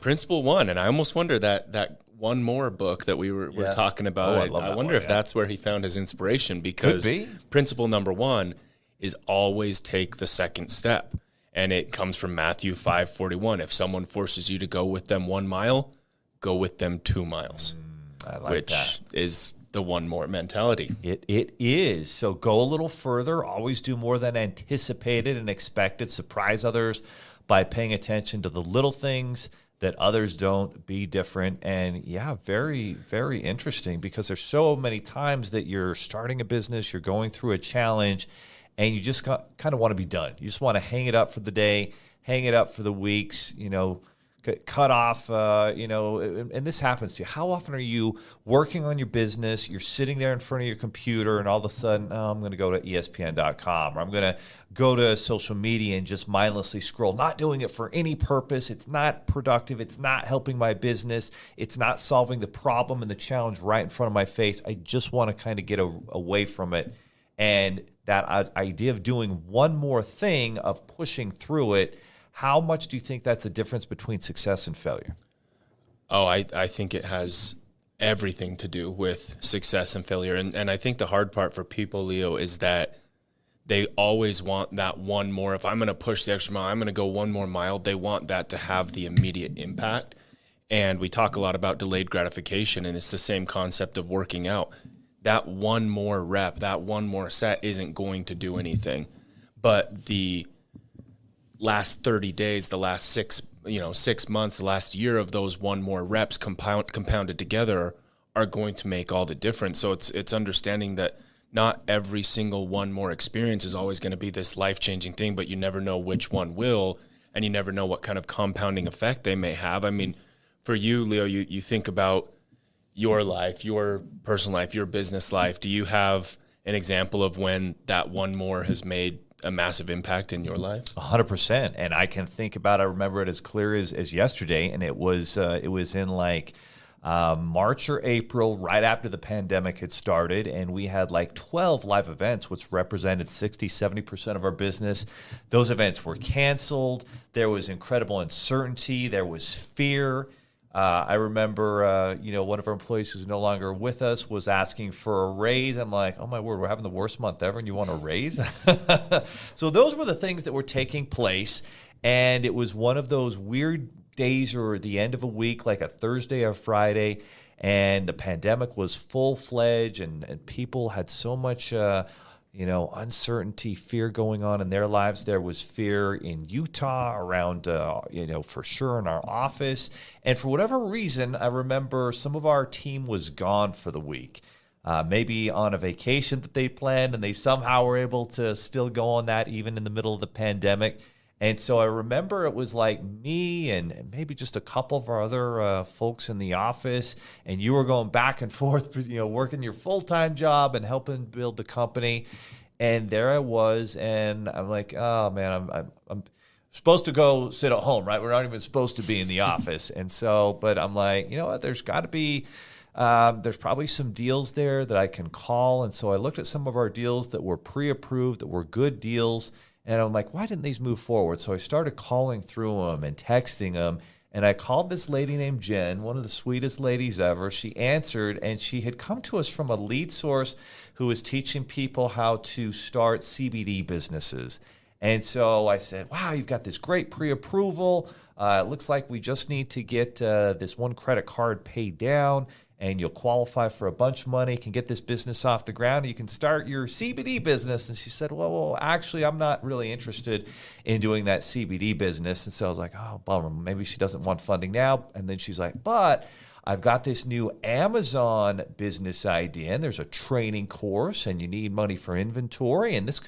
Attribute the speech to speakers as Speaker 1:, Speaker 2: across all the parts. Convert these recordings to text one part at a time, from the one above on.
Speaker 1: Principle One. And I almost wonder that One More book that we were talking about. I wonder if that's where he found his inspiration, because principle number 1 is always take the second step. And it comes from Matthew 5:41. If someone forces you to go with them 1 mile, go with them 2 miles.
Speaker 2: I like
Speaker 1: which
Speaker 2: that.
Speaker 1: is the one more mentality.
Speaker 2: It is. So go a little further, always do more than anticipated and expected, surprise others by paying attention to the little things that others don't, be different. And yeah, very, very interesting, because there's so many times that you're starting a business, you're going through a challenge, and you just kind of want to be done. You just want to hang it up for the day, hang it up for the weeks, cut off, and this happens to you. How often are you working on your business, you're sitting there in front of your computer, and all of a sudden, I'm going to go to ESPN.com, or I'm going to go to social media and just mindlessly scroll, not doing it for any purpose. It's not productive. It's not helping my business. It's not solving the problem and the challenge right in front of my face. I just want to kind of get away from it. And that idea of doing one more thing, of pushing through it, how much do you think that's a difference between success and failure?
Speaker 1: Oh, I think it has everything to do with success and failure. And I think the hard part for people, Leo, is that they always want that one more. If I'm going to push the extra mile, I'm going to go 1 more mile. They want that to have the immediate impact. And we talk a lot about delayed gratification, and it's the same concept of working out. That one more rep, that one more set isn't going to do anything. But the last 30 days, the last 6 months, the last year of those one more reps compounded together are going to make all the difference. So it's understanding that not every single one more experience is always going to be this life-changing thing, but you never know which one will, and you never know what kind of compounding effect they may have. I mean, for you, Leo, you think about your life, your personal life, your business life. Do you have an example of when that one more has made a massive impact in your life?
Speaker 2: 100%. And I can think about, I remember it as clear as yesterday. And it was in like March or April, right after the pandemic had started. And we had like 12 live events, which represented 60-70% of our business. Those events were canceled. There was incredible uncertainty. There was fear. I remember, one of our employees who's no longer with us was asking for a raise. I'm like, oh my word, we're having the worst month ever and you want a raise? So those were the things that were taking place. And it was one of those weird days, or the end of a week, like a Thursday or Friday. And the pandemic was full-fledged, and people had so much uncertainty, fear going on in their lives. There was fear in Utah around, for sure in our office. And for whatever reason, I remember some of our team was gone for the week, maybe on a vacation that they planned, and they somehow were able to still go on that even in the middle of the pandemic. And so I remember it was like me and maybe just a couple of our other folks in the office, and you were going back and forth, working your full-time job and helping build the company. And there I was, and I'm like, oh man, I'm supposed to go sit at home, right? We're not even supposed to be in the office. And so, but I'm like, you know what? There's got to be, there's probably some deals there that I can call. And so I looked at some of our deals that were pre-approved, that were good deals. And I'm like, why didn't these move forward? So I started calling through them and texting them. And I called this lady named Jen, one of the sweetest ladies ever. She answered, and she had come to us from a lead source who was teaching people how to start CBD businesses. And so I said, wow, you've got this great pre-approval. It looks like we just need to get this one credit card paid down, and you'll qualify for a bunch of money, can get this business off the ground, and you can start your CBD business. And she said, well, actually, I'm not really interested in doing that CBD business. And so I was like, oh, bummer, maybe she doesn't want funding now. And then she's like, but I've got this new Amazon business idea, and there's a training course, and you need money for inventory, and this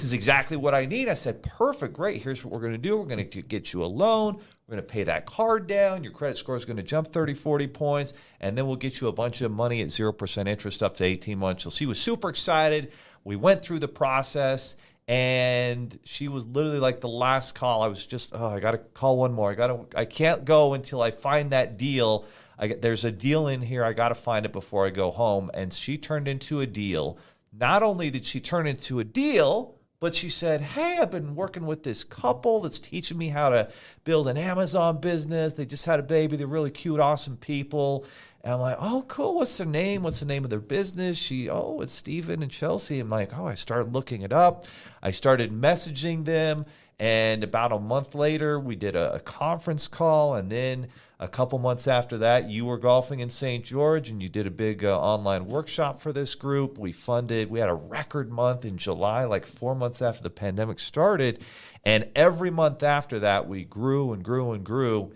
Speaker 2: is exactly what I need. I said, perfect, great. Here's what we're going to do. We're going to get you a loan. We're going to pay that card down. Your credit score is going to jump 30, 40 points, and then we'll get you a bunch of money at 0% interest up to 18 months. So she was super excited. We went through the process, and she was literally like the last call. I was just, I got to call one more. I can't go until I find that deal. There's a deal in here. I got to find it before I go home. And she turned into a deal. Not only did she turn into a deal, But she said, hey, I've been working with this couple that's teaching me how to build an Amazon business. They just had a baby. They're really cute, awesome people. And I'm like, oh, cool. What's their name? What's the name of their business? It's Steven and Chelsea. I'm like, I started looking it up. I started messaging them. And about a month later, we did a conference call. And then a couple months after that, you were golfing in St. George and you did a big online workshop for this group. We had a record month in July, like 4 months after the pandemic started. And every month after that, we grew and grew and grew.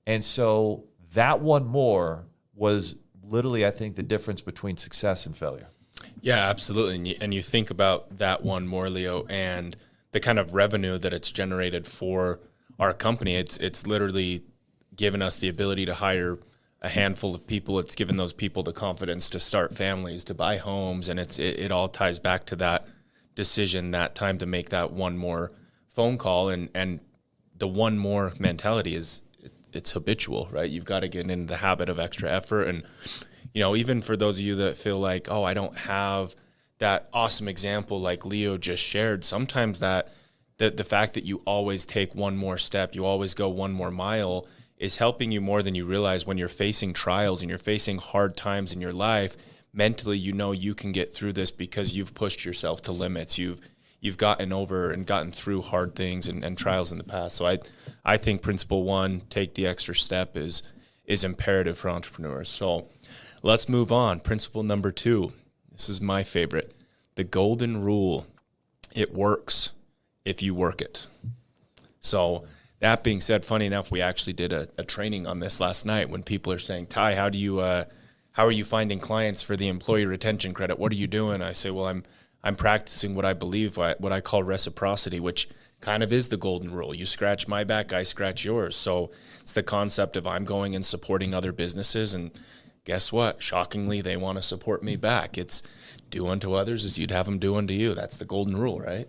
Speaker 2: And so that one more was literally, I think, the difference between success and failure.
Speaker 1: Yeah, absolutely. And you think about that one more, Leo, and the kind of revenue that it's generated for our company. It's literally given us the ability to hire a handful of people. It's given those people the confidence to start families, to buy homes, and it all ties back to that decision, that time to make that one more phone call, and the one more mentality is it's habitual, right? You've got to get into the habit of extra effort. And, even for those of you that feel like, I don't have that awesome example like Leo just shared, sometimes the fact that you always take one more step, you always go one more mile is helping you more than you realize when you're facing trials and you're facing hard times in your life. Mentally, you can get through this because you've pushed yourself to limits. You've gotten over and gotten through hard things and trials in the past. So I think principle one, take the extra step, is imperative for entrepreneurs. So let's move on. Principle number 2. This is my favorite. The golden rule. It works if you work it. So that being said, funny enough, we actually did a training on this last night when people are saying, Ty, how are you finding clients for the employee retention credit? What are you doing? I say, well, I'm practicing what I believe, what I call reciprocity, which kind of is the golden rule. You scratch my back, I scratch yours. So it's the concept of I'm going and supporting other businesses, and guess what? Shockingly, they want to support me back. It's do unto others as you'd have them do unto you. That's the golden rule, right?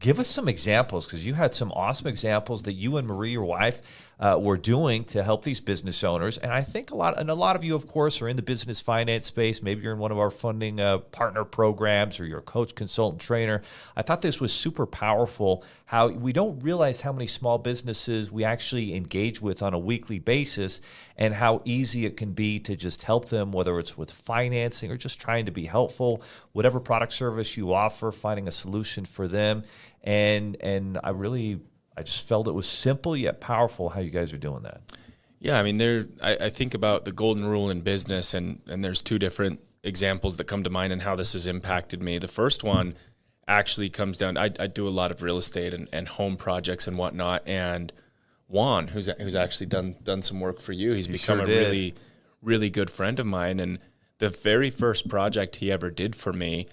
Speaker 2: Give us some examples, because you had some awesome examples that you and Marie, your wife, were doing to help these business owners. And I think a lot of you, of course, are in the business finance space. Maybe you're in one of our funding partner programs, or you're a coach, consultant, trainer. I thought this was super powerful, how we don't realize how many small businesses we actually engage with on a weekly basis, and how easy it can be to just help them, whether it's with financing or just trying to be helpful, whatever product service you offer, finding a solution for them. And I just felt it was simple yet powerful how you guys are doing that.
Speaker 1: Yeah, I mean, I think about the golden rule in business, and there's 2 different examples that come to mind and how this has impacted me. The first one actually comes down, I do a lot of real estate and home projects and whatnot, and Juan, who's actually done some work for you, he's become a really, really good friend of mine. And the very first project he ever did for me,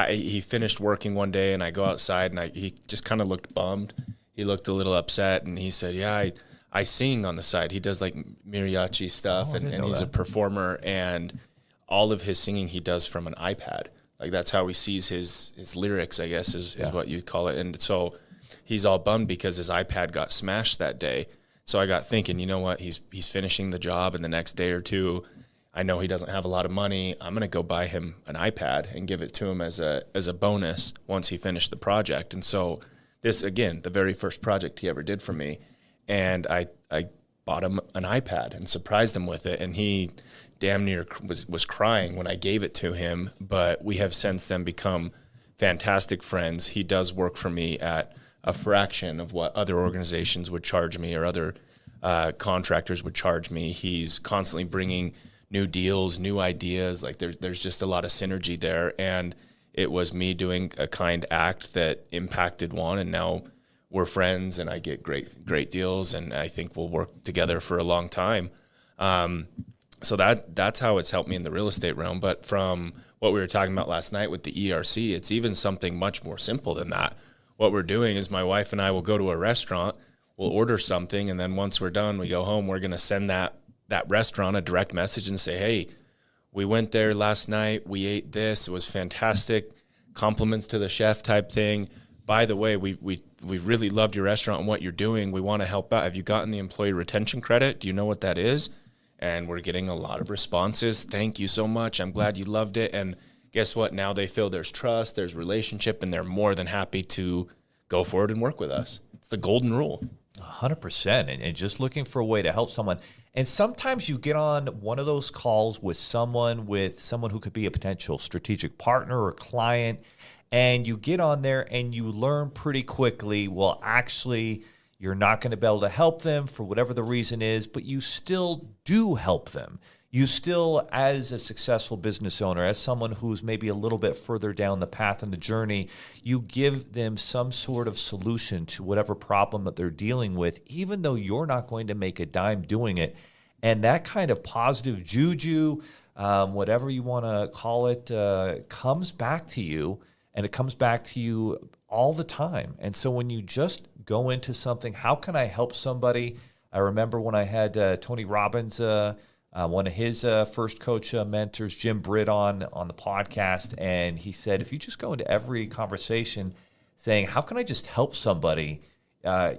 Speaker 1: he finished working one day, and I go outside, and he just kind of looked bummed. He looked a little upset, and he said, yeah, I sing on the side. He does like mariachi stuff, and he's a performer, and all of his singing he does from an iPad. Like that's how he sees his lyrics, I guess, is what you'd call it. And so he's all bummed because his iPad got smashed that day. So I got thinking, you know what, he's finishing the job, and the next day or two, I know he doesn't have a lot of money. I'm going to go buy him an iPad and give it to him as a bonus once he finished the project. And so this, again, the very first project he ever did for me, and I bought him an iPad and surprised him with it, and he damn near was crying when I gave it to him. But we have since then become fantastic friends. He does work for me at a fraction of what other organizations would charge me, or other contractors would charge me. He's constantly bringing new deals, new ideas. Like there's just a lot of synergy there. And it was me doing a kind act that impacted Juan, and now we're friends, and I get great deals, and I think we'll work together for a long time. So that's how it's helped me in the real estate realm. But from what we were talking about last night with the ERC, it's even something much more simple than that. What we're doing is my wife and I will go to a restaurant, we'll order something, and then once we're done, we go home, we're going to send that restaurant a direct message and say, hey, we went there last night, we ate this, it was fantastic, compliments to the chef type thing. By the way, we really loved your restaurant and what you're doing. We want to help out. Have you gotten the employee retention credit? Do you know what that is? And we're getting a lot of responses. Thank you so much. I'm glad you loved it. And guess what? Now they feel there's trust, there's relationship, and they're more than happy to go forward and work with us. It's the golden rule.
Speaker 2: 100%. And just looking for a way to help someone. And sometimes you get on one of those calls with someone who could be a potential strategic partner or client, and you get on there and you learn pretty quickly, well, actually, you're not going to be able to help them for whatever the reason is, but you still do help them. You still, as a successful business owner, as someone who's maybe a little bit further down the path in the journey, you give them some sort of solution to whatever problem that they're dealing with, even though you're not going to make a dime doing it. And that kind of positive juju, whatever you want to call it, comes back to you, and it comes back to you all the time. And so when you just go into something, how can I help somebody? I remember when I had Tony Robbins, one of his first coach mentors, Jim Britt, on the podcast, and he said, if you just go into every conversation saying, how can I just help somebody,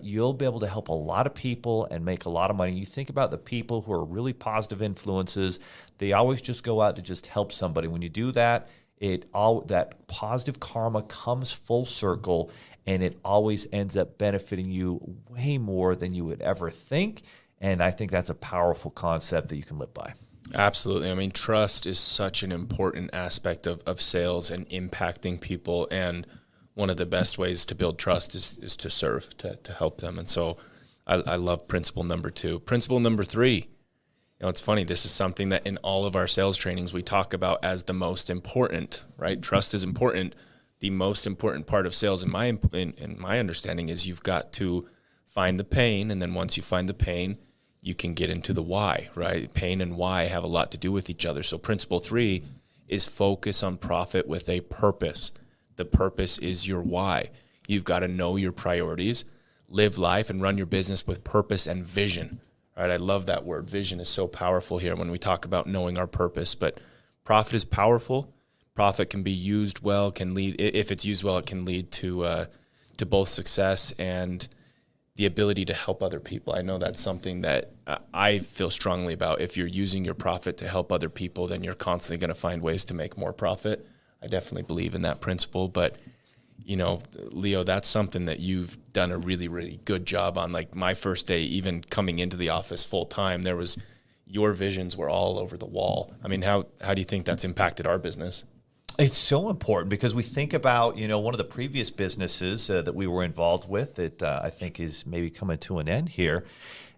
Speaker 2: you'll be able to help a lot of people and make a lot of money. You think about the people who are really positive influences. They always just go out to just help somebody. When you do that, that positive karma comes full circle, and it always ends up benefiting you way more than you would ever think. And I think that's a powerful concept that you can live by.
Speaker 1: Absolutely. I mean, trust is such an important aspect of sales and impacting people. And one of the best ways to build trust is to serve, to help them. And so I love principle number 2. Principle number 3, it's funny. This is something that in all of our sales trainings we talk about as the most important, right? Trust is important. The most important part of sales, in my understanding, is you've got to find the pain. And then once you find the pain, you can get into the why, right? Pain and why have a lot to do with each other. So principle 3 is focus on profit with a purpose. The purpose is your why. You've got to know your priorities, live life, and run your business with purpose and vision, right? I love that word. Vision is so powerful here when we talk about knowing our purpose, but profit is powerful. Profit can be used well, if it's used well, it can lead to both success and the ability to help other people. I know that's something that I feel strongly about. If you're using your profit to help other people, then you're constantly going to find ways to make more profit. I definitely believe in that principle. But, Leo, that's something that you've done a really, really good job on. Like my first day, even coming into the office full time, your visions were all over the wall. I mean, how do you think that's impacted our business?
Speaker 2: It's so important because we think about, one of the previous businesses that we were involved with that I think is maybe coming to an end here.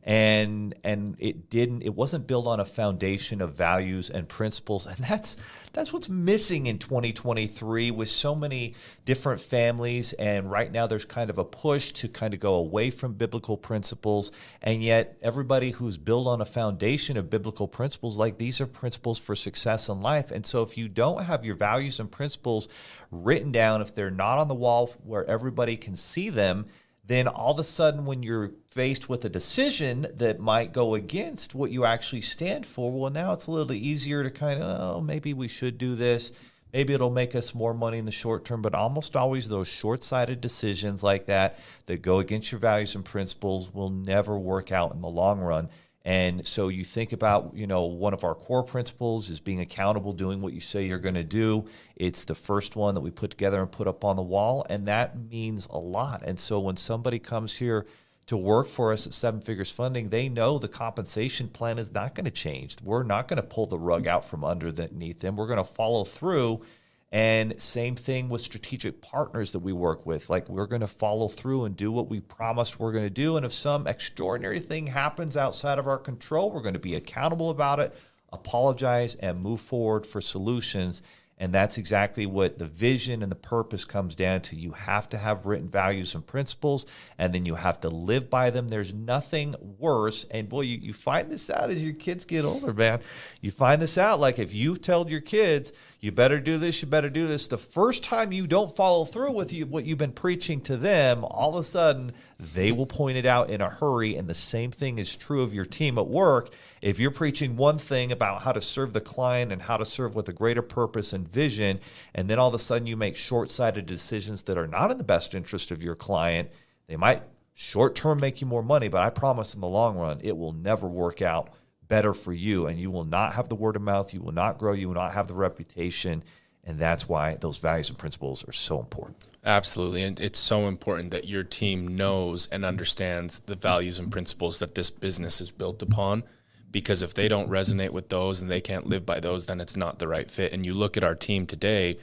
Speaker 2: And it wasn't built on a foundation of values and principles. And that's what's missing in 2023 with so many different families. And right now there's kind of a push to kind of go away from biblical principles. And yet everybody who's built on a foundation of biblical principles, like these are principles for success in life. And so if you don't have your values and principles written down, if they're not on the wall where everybody can see them, then all of a sudden when you're faced with a decision that might go against what you actually stand for, well, now it's a little easier to kind of, maybe we should do this. Maybe it'll make us more money in the short term, but almost always those short-sighted decisions like that go against your values and principles will never work out in the long run. And so you think about, one of our core principles is being accountable, doing what you say you're going to do. It's the first one that we put together and put up on the wall, and that means a lot. And so when somebody comes here to work for us at Seven Figures Funding, they know the compensation plan is not going to change. We're not going to pull the rug out from underneath them. We're going to follow through. And same thing with strategic partners that we work with. Like we're going to follow through and do what we promised we're going to do. And if some extraordinary thing happens outside of our control, we're going to be accountable about it, apologize, and move forward for solutions. And that's exactly what the vision and the purpose comes down to. You have to have written values and principles, and then you have to live by them. There's nothing worse. And boy, you find this out as your kids get older, man. You find this out. Like if you told your kids, you better do this, you better do this, the first time you don't follow through with what you've been preaching to them, all of a sudden they will point it out in a hurry. And the same thing is true of your team at work. If you're preaching one thing about how to serve the client and how to serve with a greater purpose and vision, and then all of a sudden you make short-sighted decisions that are not in the best interest of your client, they might short-term make you more money, but I promise in the long run, it will never work out better for you, and you will not have the word of mouth, you will not grow, you will not have the reputation, And that's why those values and principles are so important.
Speaker 1: Absolutely. And it's so important that your team knows and understands the values and principles that this business is built upon. Because if they don't resonate with those and they can't live by those, then it's not the right fit. And you look at our team today,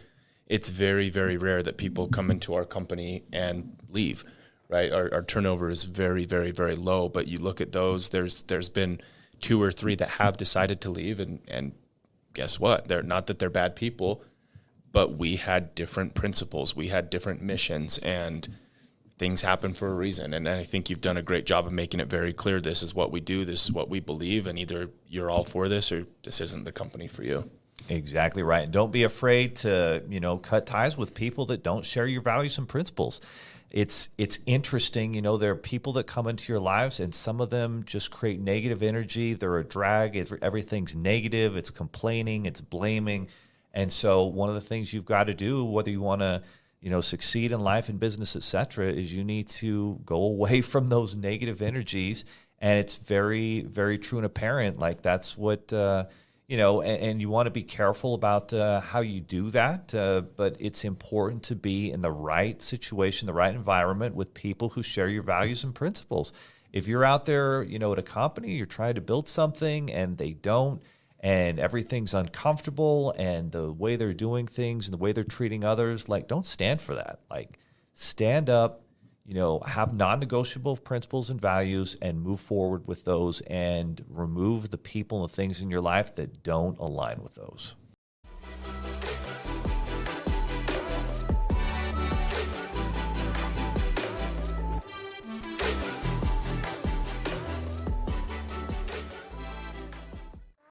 Speaker 1: it's very, very rare that people come into our company and leave, right? Our turnover is very, very, very low. But you look at those, there's been 2 or 3 that have decided to leave. And guess what? They're not that they're bad people, but we had different principles, we had different missions, and things happen for a reason. And I think you've done a great job of making it very clear. This is what we do. This is what we believe. And either you're all for this or this isn't the company for you.
Speaker 2: Exactly right. And don't be afraid to, cut ties with people that don't share your values and principles. It's interesting, there are people that come into your lives and some of them just create negative energy. They're a drag. Everything's negative. It's complaining. It's blaming. And so one of the things you've got to do, whether you want to, succeed in life and business, et cetera, is you need to go away from those negative energies. And it's very, very true and apparent. Like that's what, and you want to be careful about how you do that. But it's important to be in the right situation, the right environment with people who share your values and principles. If you're out there, at a company, you're trying to build something and they don't, and everything's uncomfortable and the way they're doing things and the way they're treating others, like don't stand for that. Like stand up, have non-negotiable principles and values and move forward with those and remove the people and the things in your life that don't align with those.